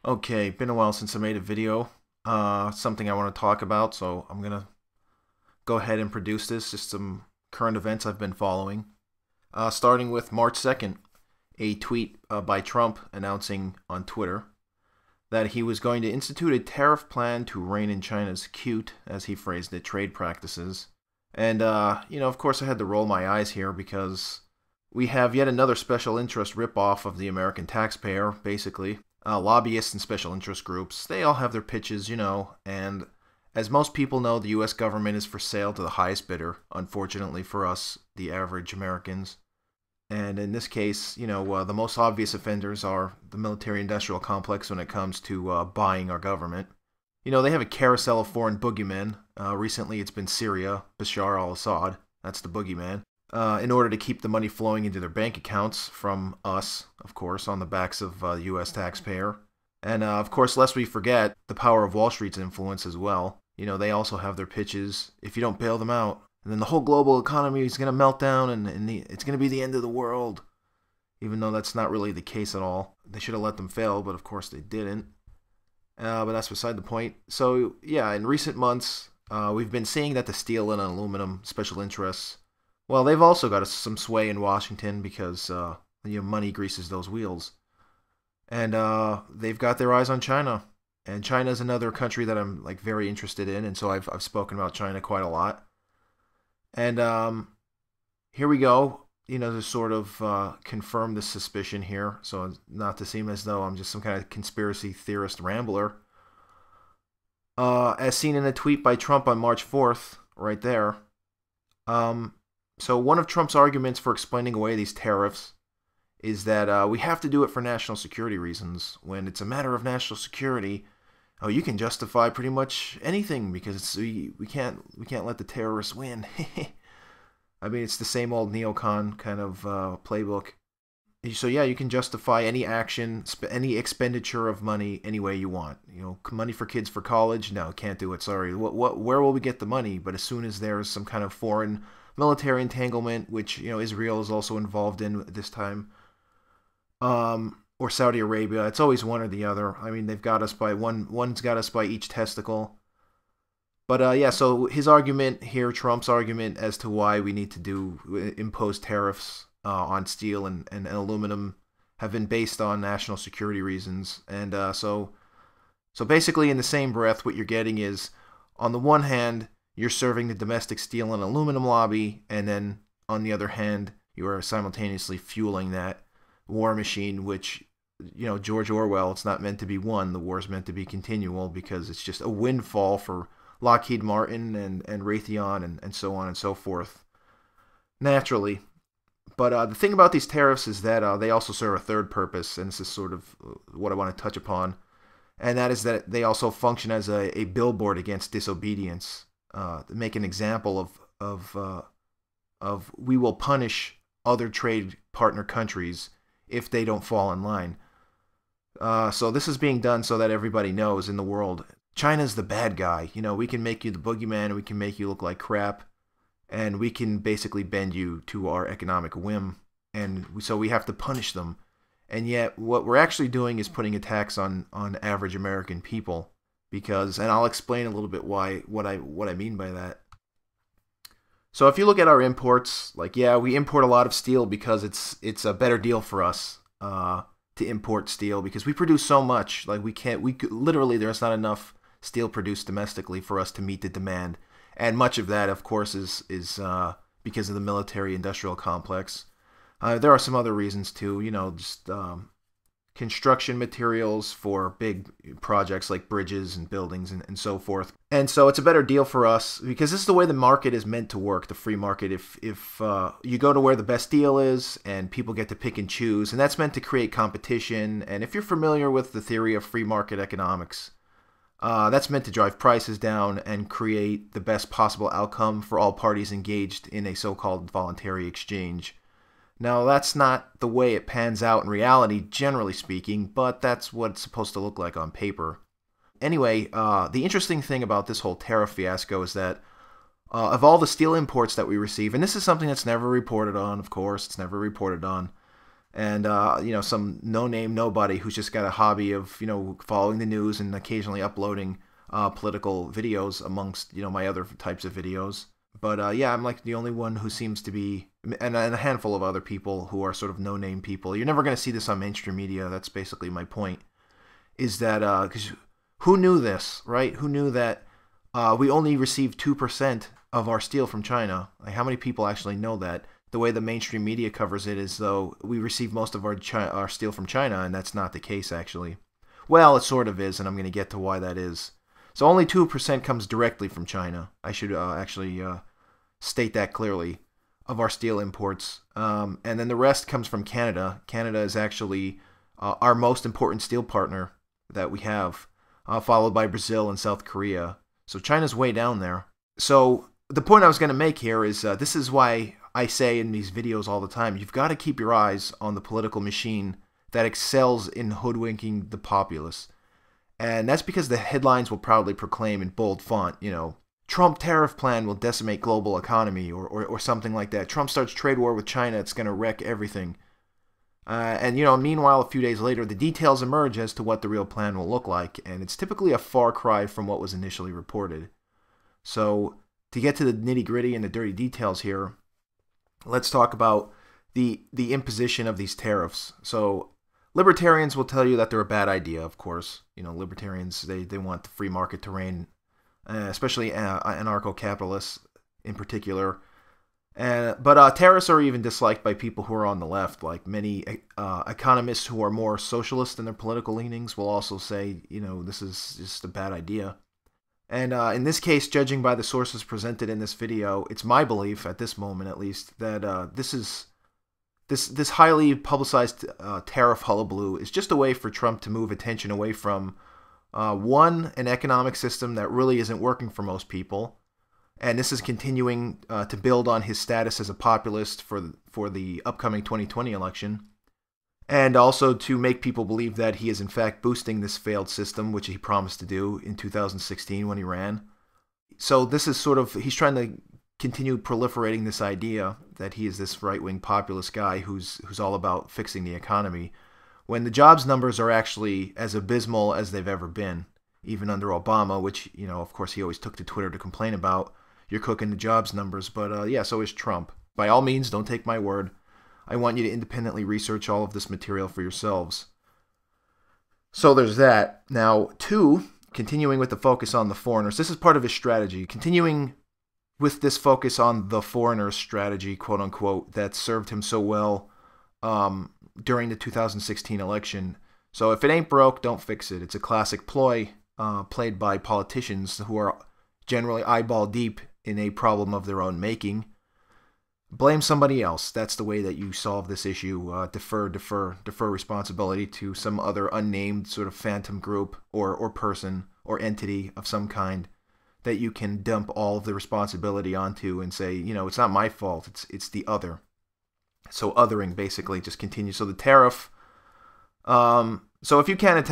Okay, been a while since I made a video. Something I want to talk about, so I'm gonna go ahead and produce this. Just some current events I've been following. Starting with March 2nd, a tweet by Trump announcing on Twitter that he was going to institute a tariff plan to rein in China's cute, as he phrased it, trade practices. And, of course I had to roll my eyes here because we have yet another special interest ripoff of the American taxpayer, basically. Lobbyists and special interest groups, they all have their pitches, and as most people know, the US government is for sale to the highest bidder, unfortunately for us, the average Americans. And in this case, the most obvious offenders are the military-industrial complex when it comes to buying our government. They have a carousel of foreign boogeymen. Recently it's been Syria, Bashar al-Assad, that's the boogeyman. In order to keep the money flowing into their bank accounts from us, of course, on the backs of the U.S. taxpayer. And, of course, lest we forget, the power of Wall Street's influence as well. They also have their pitches. If you don't bail them out, and then the whole global economy is going to melt down and it's going to be the end of the world. Even though that's not really the case at all. They should have let them fail, but of course they didn't. But that's beside the point. So, yeah, in recent months, we've been seeing that the steel and aluminum special interests, well, they've also got some sway in Washington because money greases those wheels. And they've got their eyes on China. And China is another country that I'm very interested in, and so I've spoken about China quite a lot. And here we go, to sort of confirm this suspicion here, so not to seem as though I'm just some kind of conspiracy theorist rambler. As seen in a tweet by Trump on March 4th, right there. So one of Trump's arguments for explaining away these tariffs is that we have to do it for national security reasons. When it's a matter of national security, you can justify pretty much anything because we can't let the terrorists win. I mean, it's the same old neocon kind of playbook. So yeah, you can justify any action, any expenditure of money any way you want. Money for kids for college? No, can't do it. Sorry. Where will we get the money? But as soon as there's some kind of foreign military entanglement, which Israel is also involved in at this time, or Saudi Arabia, it's always one or the other. I mean, they've got us by one's got us by each testicle. But yeah, so his argument here, Trump's argument as to why we need to impose tariffs on steel and aluminum, have been based on national security reasons. And so basically, in the same breath, what you're getting is, on the one hand, you're serving the domestic steel and aluminum lobby, and then on the other hand, you are simultaneously fueling that war machine, which, George Orwell, it's not meant to be won. The war's meant to be continual because it's just a windfall for Lockheed Martin and Raytheon and so on and so forth, naturally. But the thing about these tariffs is that they also serve a third purpose, and this is sort of what I want to touch upon, and that is that they also function as a billboard against disobedience. To make an example of we will punish other trade partner countries if they don't fall in line. So this is being done so that everybody knows in the world, China's the bad guy. We can make you the boogeyman, we can make you look like crap, and we can basically bend you to our economic whim, and so we have to punish them. And yet what we're actually doing is putting a tax on average American people. Because, and I'll explain a little bit what I mean by that. So if you look at our imports, yeah, we import a lot of steel because it's a better deal for us to import steel because we produce so much. Literally there's not enough steel produced domestically for us to meet the demand, and much of that, of course, is because of the military-industrial complex. There are some other reasons too. Just construction materials for big projects like bridges and buildings and so forth. And so it's a better deal for us because this is the way the market is meant to work, the free market. If you go to where the best deal is and people get to pick and choose, and that's meant to create competition. And if you're familiar with the theory of free market economics, that's meant to drive prices down and create the best possible outcome for all parties engaged in a so-called voluntary exchange. Now, that's not the way it pans out in reality, generally speaking, but that's what it's supposed to look like on paper. Anyway, the interesting thing about this whole tariff fiasco is that of all the steel imports that we receive, and this is something that's never reported on, of course, it's never reported on, and some no-name nobody who's just got a hobby of following the news and occasionally uploading political videos amongst my other types of videos. But yeah, I'm like the only one who seems to be, and a handful of other people who are sort of no-name people. You're never going to see this on mainstream media. That's basically my point. Is that because who knew this, right? Who knew that we only receive 2% of our steel from China? Like, how many people actually know that? The way the mainstream media covers it is though we receive most of our steel from China, and that's not the case actually. Well, it sort of is, and I'm going to get to why that is. So only 2% comes directly from China. I should actually state that clearly, of our steel imports. And then the rest comes from Canada. Canada is actually our most important steel partner that we have, followed by Brazil and South Korea. So China's way down there. So the point I was going to make here is this is why I say in these videos all the time, you've got to keep your eyes on the political machine that excels in hoodwinking the populace. And that's because the headlines will proudly proclaim in bold font, Trump tariff plan will decimate global economy, or something like that. Trump starts trade war with China, it's going to wreck everything. And meanwhile, a few days later, the details emerge as to what the real plan will look like, and it's typically a far cry from what was initially reported. So, to get to the nitty-gritty and the dirty details here, let's talk about the imposition of these tariffs. So, libertarians will tell you that they're a bad idea, of course. Libertarians, they want the free market to reign, especially anarcho-capitalists in particular. But tariffs are even disliked by people who are on the left. Like many economists who are more socialist in their political leanings will also say, this is just a bad idea. And in this case, judging by the sources presented in this video, it's my belief, at this moment at least, that this highly publicized tariff hullabaloo is just a way for Trump to move attention away from, an economic system that really isn't working for most people. And this is continuing to build on his status as a populist for the upcoming 2020 election. And also to make people believe that he is in fact boosting this failed system, which he promised to do in 2016 when he ran. So this is he's trying to continue proliferating this idea that he is this right-wing populist guy who's all about fixing the economy, when the jobs numbers are actually as abysmal as they've ever been, even under Obama, which, of course he always took to Twitter to complain about. You're cooking the jobs numbers, but yeah, so is Trump. By all means, don't take my word. I want you to independently research all of this material for yourselves. So there's that. Now, 2, continuing with the focus on the foreigners. This is part of his strategy. Continuing with this focus on the foreigners strategy, quote unquote, that served him so well during the 2016 election. So if it ain't broke, don't fix it. It's a classic ploy played by politicians who are generally eyeball deep in a problem of their own making. Blame somebody else. That's the way that you solve this issue. Defer responsibility to some other unnamed sort of phantom group or person or entity of some kind that you can dump all of the responsibility onto and say, it's not my fault. It's the other. So othering basically just continues. So the tariff. So if you can't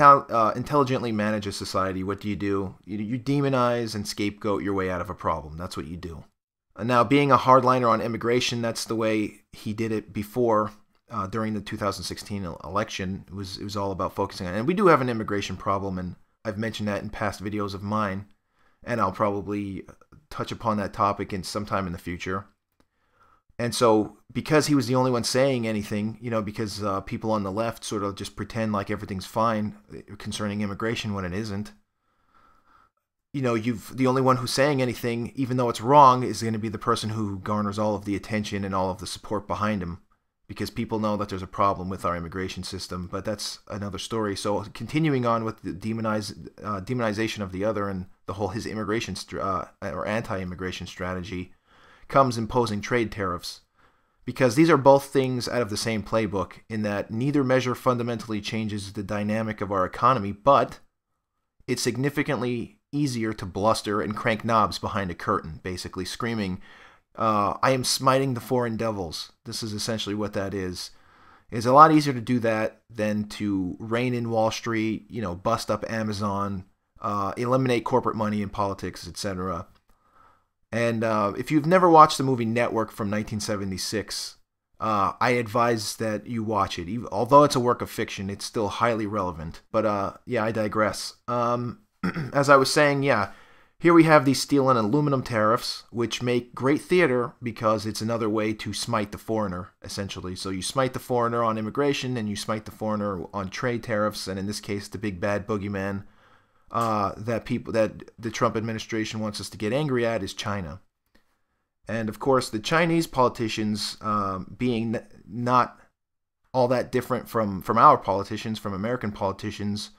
intelligently manage a society, what do? You demonize and scapegoat your way out of a problem. That's what you do. Now, being a hardliner on immigration, that's the way he did it before, during the 2016 election. It was all about focusing on it. And we do have an immigration problem, and I've mentioned that in past videos of mine, and I'll probably touch upon that topic sometime in the future. And so, because he was the only one saying anything, because people on the left sort of just pretend like everything's fine concerning immigration when it isn't, the only one who's saying anything, even though it's wrong, is going to be the person who garners all of the attention and all of the support behind him, because people know that there's a problem with our immigration system. But that's another story. So continuing on with the demonization of the other and the whole his immigration or anti-immigration strategy comes imposing trade tariffs, because these are both things out of the same playbook, in that neither measure fundamentally changes the dynamic of our economy, but it's significantly easier to bluster and crank knobs behind a curtain, basically screaming, I am smiting the foreign devils. This is essentially what that is. It's a lot easier to do that than to rein in Wall Street, bust up Amazon, eliminate corporate money in politics, etc. And if you've never watched the movie Network from 1976, I advise that you watch it. Although it's a work of fiction, it's still highly relevant. But yeah, I digress. As I was saying, yeah, here we have these steel and aluminum tariffs, which make great theater because it's another way to smite the foreigner, essentially. So you smite the foreigner on immigration, and you smite the foreigner on trade tariffs, and in this case, the big bad boogeyman that the Trump administration wants us to get angry at is China. And of course, the Chinese politicians, being not all that different from our politicians, from American politicians,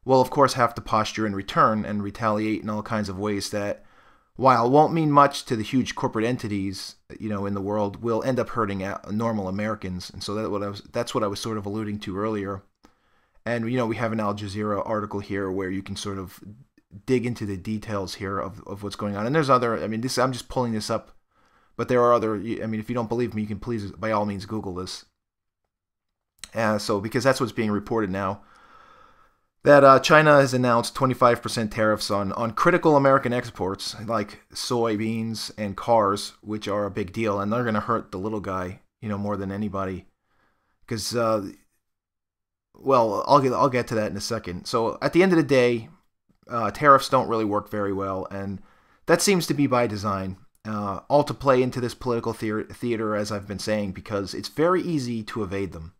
will of course have to posture in return and retaliate in all kinds of ways that, while it won't mean much to the huge corporate entities, in the world, will end up hurting normal Americans. And so that's what I was sort of alluding to earlier. And we have an Al Jazeera article here where you can sort of dig into the details here of what's going on. And there's other, I'm just pulling this up, but there are other, if you don't believe me, you can please, by all means, Google this. Because that's what's being reported now. That China has announced 25% tariffs on critical American exports like soybeans and cars, which are a big deal, and they're going to hurt the little guy, more than anybody. Because, well, I'll get to that in a second. So at the end of the day, tariffs don't really work very well, and that seems to be by design, all to play into this political theater, as I've been saying, because it's very easy to evade them.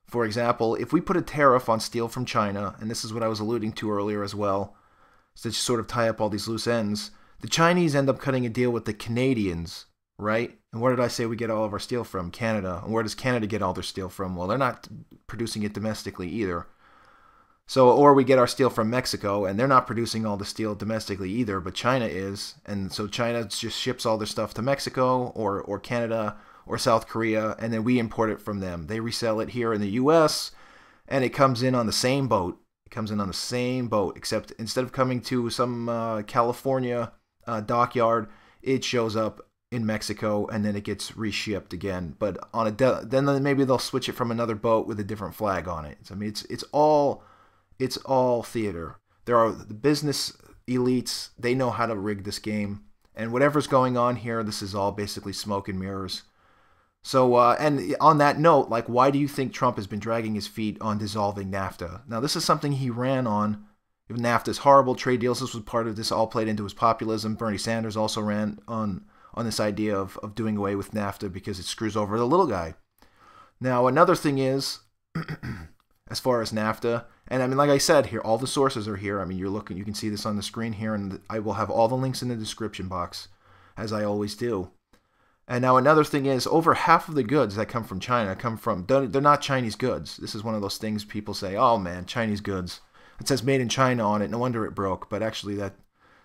For example, if we put a tariff on steel from China, and this is what I was alluding to earlier as well, so to sort of tie up all these loose ends, the Chinese end up cutting a deal with the Canadians, right? And where did I say we get all of our steel from? Canada. And where does Canada get all their steel from? Well, they're not producing it domestically either. So, or we get our steel from Mexico, and they're not producing all the steel domestically either, but China is. And so China just ships all their stuff to Mexico or Canada or South Korea, and then we import it from them. They resell it here in the U.S., and it comes in on the same boat. It comes in on the same boat, except instead of coming to some California dockyard, it shows up in Mexico, and then it gets reshipped again. But on then maybe they'll switch it from another boat with a different flag on it. It's all theater. There are the business elites. They know how to rig this game, and whatever's going on here, this is all basically smoke and mirrors. So, and on that note, why do you think Trump has been dragging his feet on dissolving NAFTA? Now, this is something he ran on. NAFTA's horrible trade deals. This was part of this, all played into his populism. Bernie Sanders also ran on this idea of doing away with NAFTA because it screws over the little guy. Now, another thing is, as far as NAFTA, and like I said here, all the sources are here. You can see this on the screen here, and I will have all the links in the description box, as I always do. And now another thing is, over half of the goods that come from China they're not Chinese goods. This is one of those things people say, oh man, Chinese goods. It says made in China on it, no wonder it broke. But actually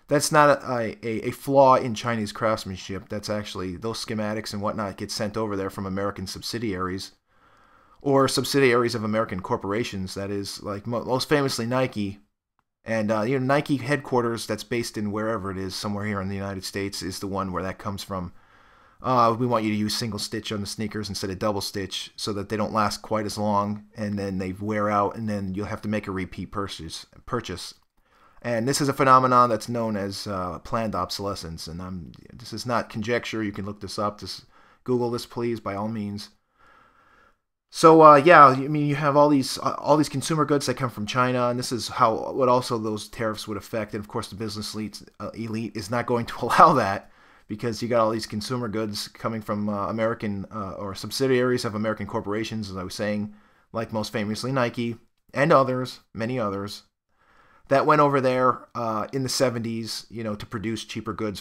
that's not a flaw in Chinese craftsmanship. That's actually, those schematics and whatnot get sent over there from American subsidiaries, or subsidiaries of American corporations, that is, like most famously Nike. And Nike headquarters, that's based in wherever it is, somewhere here in the United States, is the one where that comes from. We want you to use single stitch on the sneakers instead of double stitch so that they don't last quite as long, and then they wear out, and then you'll have to make a repeat purchase. And this is a phenomenon that's known as planned obsolescence. And this is not conjecture. You can look this up. Just Google this, please, by all means. So yeah, you have all these consumer goods that come from China, and this is what also those tariffs would affect. And of course, the business elite is not going to allow that, because you got all these consumer goods coming from American or subsidiaries of American corporations, as I was saying, like most famously Nike and others, many others, that went over there in the 70s, to produce cheaper goods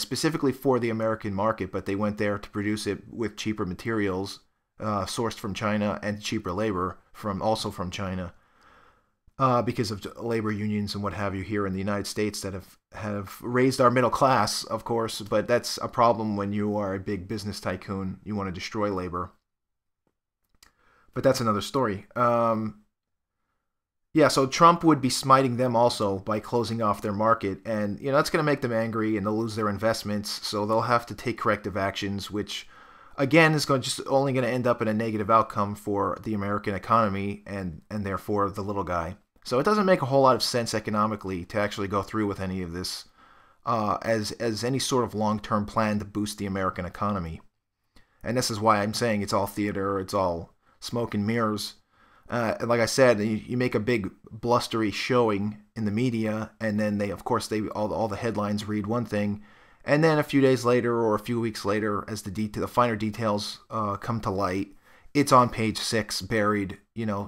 specifically for the American market, but they went there to produce it with cheaper materials sourced from China and cheaper labor also from China. Because of labor unions and what have you here in the United States that have raised our middle class, of course, but that's a problem when you are a big business tycoon. You want to destroy labor. But that's another story. Yeah, so Trump would be smiting them also by closing off their market, and that's going to make them angry, and they'll lose their investments, so they'll have to take corrective actions, which again is only going to end up in a negative outcome for the American economy and therefore the little guy. So it doesn't make a whole lot of sense economically to actually go through with any of this as any sort of long-term plan to boost the American economy. And this is why I'm saying it's all theater, it's all smoke and mirrors. And like I said, you make a big blustery showing in the media, and then of course, all the headlines read one thing, and then a few days later or a few weeks later, as the finer details come to light, it's on page 6, buried,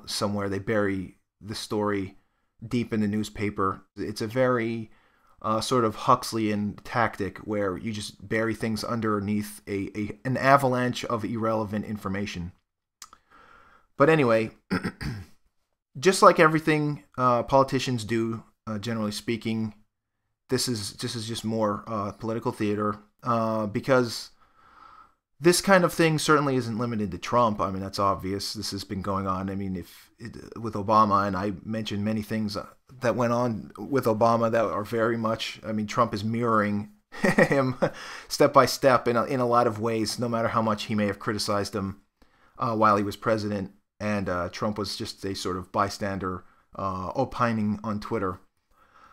somewhere. They bury the story deep in the newspaper. It's a very sort of Huxleyan tactic where you just bury things underneath an avalanche of irrelevant information. But anyway, just like everything politicians do, generally speaking, this is just more political theater, because this kind of thing certainly isn't limited to Trump. I mean, that's obvious. This has been going on. I mean, with Obama, and I mentioned many things that went on with Obama that are very much, I mean, Trump is mirroring him step by step in a lot of ways, no matter how much he may have criticized him while he was president. And Trump was just a sort of bystander opining on Twitter.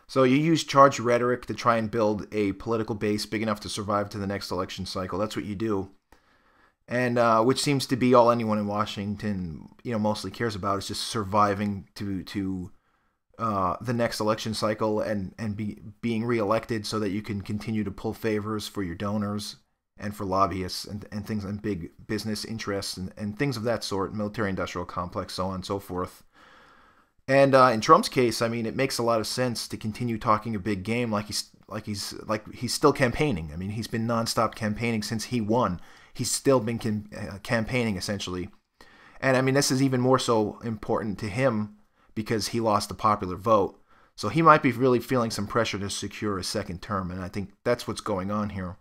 So you use charged rhetoric to try and build a political base big enough to survive to the next election cycle. That's what you do. And which seems to be all anyone in Washington, mostly cares about, is just surviving to the next election cycle and being reelected so that you can continue to pull favors for your donors and for lobbyists and things, and big business interests and things of that sort, military-industrial complex, so on and so forth. And in Trump's case, I mean, it makes a lot of sense to continue talking a big game like he's still campaigning. I mean, he's been nonstop campaigning since he won. He's still been campaigning, essentially. And I mean, this is even more so important to him because he lost the popular vote. So he might be really feeling some pressure to secure a second term, and I think that's what's going on here.